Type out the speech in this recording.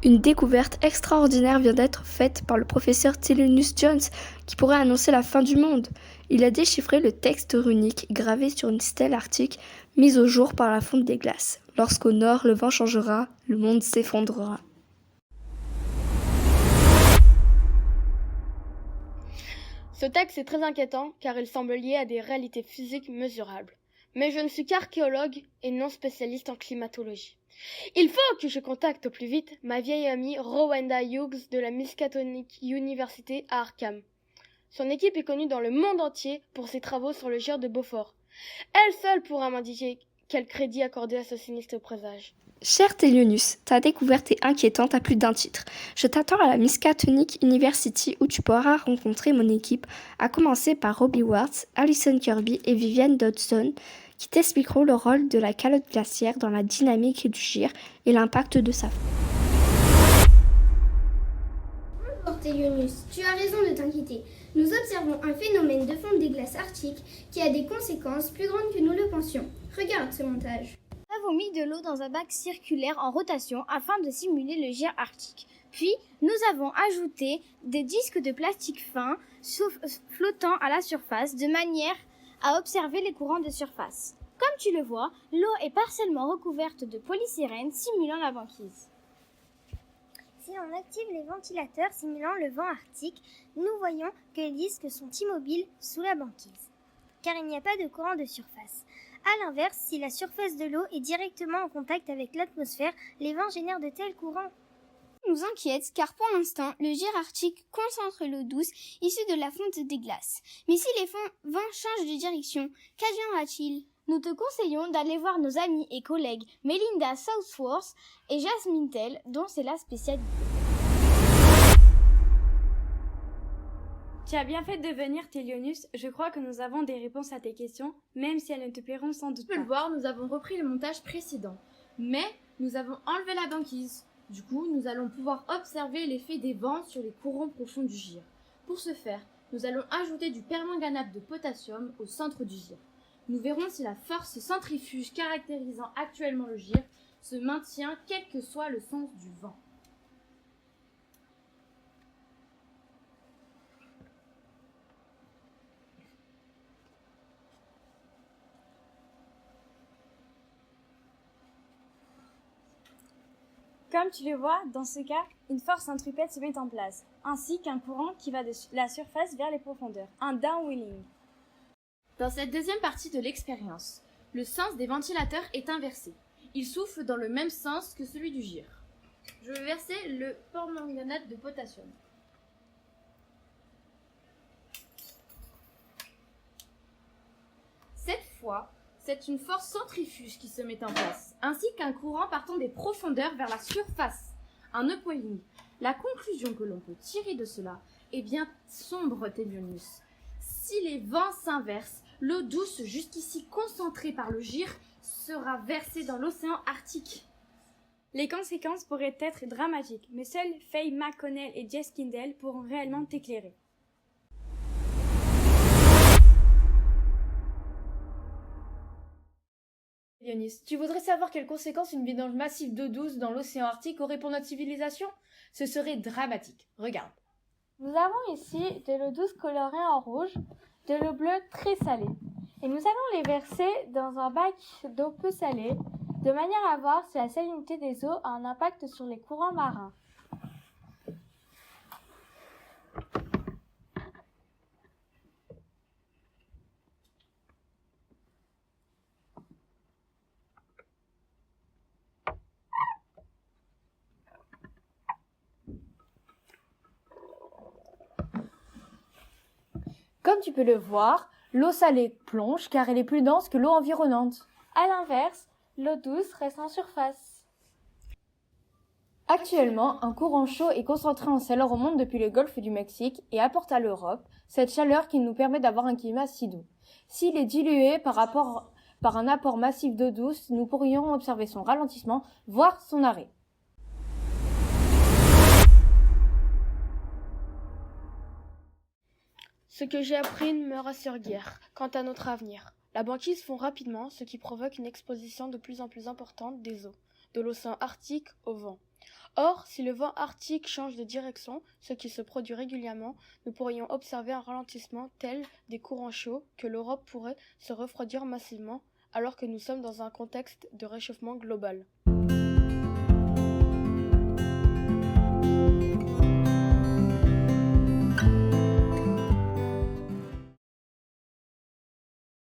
Une découverte extraordinaire vient d'être faite par le professeur Thelonious Jones qui pourrait annoncer la fin du monde. Il a déchiffré le texte runique gravé sur une stèle arctique mise au jour par la fonte des glaces. Lorsqu'au nord le vent changera, le monde s'effondrera. Ce texte est très inquiétant car il semble lié à des réalités physiques mesurables. Mais je ne suis qu'archéologue et non spécialiste en climatologie. Il faut que je contacte au plus vite ma vieille amie Rowenda Hughes de la Miskatonic University à Arkham. Son équipe est connue dans le monde entier pour ses travaux sur le gir de Beaufort. Elle seule pourra m'indiquer quel crédit accorder à ce sinistre présage. Cher Thelonious, ta découverte est inquiétante à plus d'un titre. Je t'attends à la Miskatonic University où tu pourras rencontrer mon équipe, à commencer par Robbie Ward, Alison Kirby et Vivienne Dodson, qui t'expliqueront le rôle de la calotte glaciaire dans la dynamique du gir et l'impact de sa forme. Bonjour Thelonious, tu as raison de t'inquiéter. Nous observons un phénomène de fonte des glaces arctiques qui a des conséquences plus grandes que nous le pensions. Regarde ce montage. Nous avons mis de l'eau dans un bac circulaire en rotation afin de simuler le gir arctique. Puis, nous avons ajouté des disques de plastique fin flottant à la surface de manière à observer les courants de surface. Comme tu le vois, l'eau est partiellement recouverte de polystyrène simulant la banquise. Si l'on active les ventilateurs simulant le vent arctique, nous voyons que les disques sont immobiles sous la banquise, car il n'y a pas de courant de surface. A l'inverse, si la surface de l'eau est directement en contact avec l'atmosphère, les vents génèrent de tels courants. Nous inquiète car pour l'instant, le gir arctique concentre l'eau douce issue de la fonte des glaces. Mais si les vents changent de direction, qu'adviendra-t-il ? Nous te conseillons d'aller voir nos amis et collègues Melinda Southworth et Jasmine Tell, dont c'est la spécialité. Tu as bien fait de venir, Thelonious. Je crois que nous avons des réponses à tes questions, même si elles ne te plairont sans doute pas. Tu peux le voir, nous avons repris le montage précédent, mais nous avons enlevé la banquise. Du coup, nous allons pouvoir observer l'effet des vents sur les courants profonds du gir. Pour ce faire, nous allons ajouter du permanganate de potassium au centre du gir. Nous verrons si la force centrifuge caractérisant actuellement le gir se maintient quel que soit le sens du vent. Comme tu le vois, dans ce cas, une force centripète se met en place, ainsi qu'un courant qui va de la surface vers les profondeurs, un downwelling. Dans cette deuxième partie de l'expérience, le sens des ventilateurs est inversé. Ils soufflent dans le même sens que celui du gir. Je vais verser le permanganate de potassium. Cette fois, c'est une force centrifuge qui se met en place, ainsi qu'un courant partant des profondeurs vers la surface, un upwelling. La conclusion que l'on peut tirer de cela est bien sombre, Thelonious. Si les vents s'inversent, l'eau douce jusqu'ici concentrée par le gir sera versée dans l'océan Arctique. Les conséquences pourraient être dramatiques, mais seuls Faye McConnell et Jess Kindle pourront réellement t'éclairer. Dionys, tu voudrais savoir quelles conséquences une vidange massive d'eau douce dans l'océan Arctique aurait pour notre civilisation? Ce serait dramatique. Regarde. Nous avons ici de l'eau douce colorée en rouge, de l'eau bleue très salée. Et nous allons les verser dans un bac d'eau peu salée, de manière à voir si la salinité des eaux a un impact sur les courants marins. Comme tu peux le voir, l'eau salée plonge car elle est plus dense que l'eau environnante. À l'inverse, l'eau douce reste en surface. Actuellement, un courant chaud est concentré en chaleur au monde depuis le golfe du Mexique et apporte à l'Europe cette chaleur qui nous permet d'avoir un climat si doux. S'il est dilué par un apport massif d'eau douce, nous pourrions observer son ralentissement, voire son arrêt. Ce que j'ai appris ne me rassure guère quant à notre avenir. La banquise fond rapidement, ce qui provoque une exposition de plus en plus importante des eaux, de l'océan Arctique au vent. Or, si le vent arctique change de direction, ce qui se produit régulièrement, nous pourrions observer un ralentissement tel des courants chauds que l'Europe pourrait se refroidir massivement alors que nous sommes dans un contexte de réchauffement global.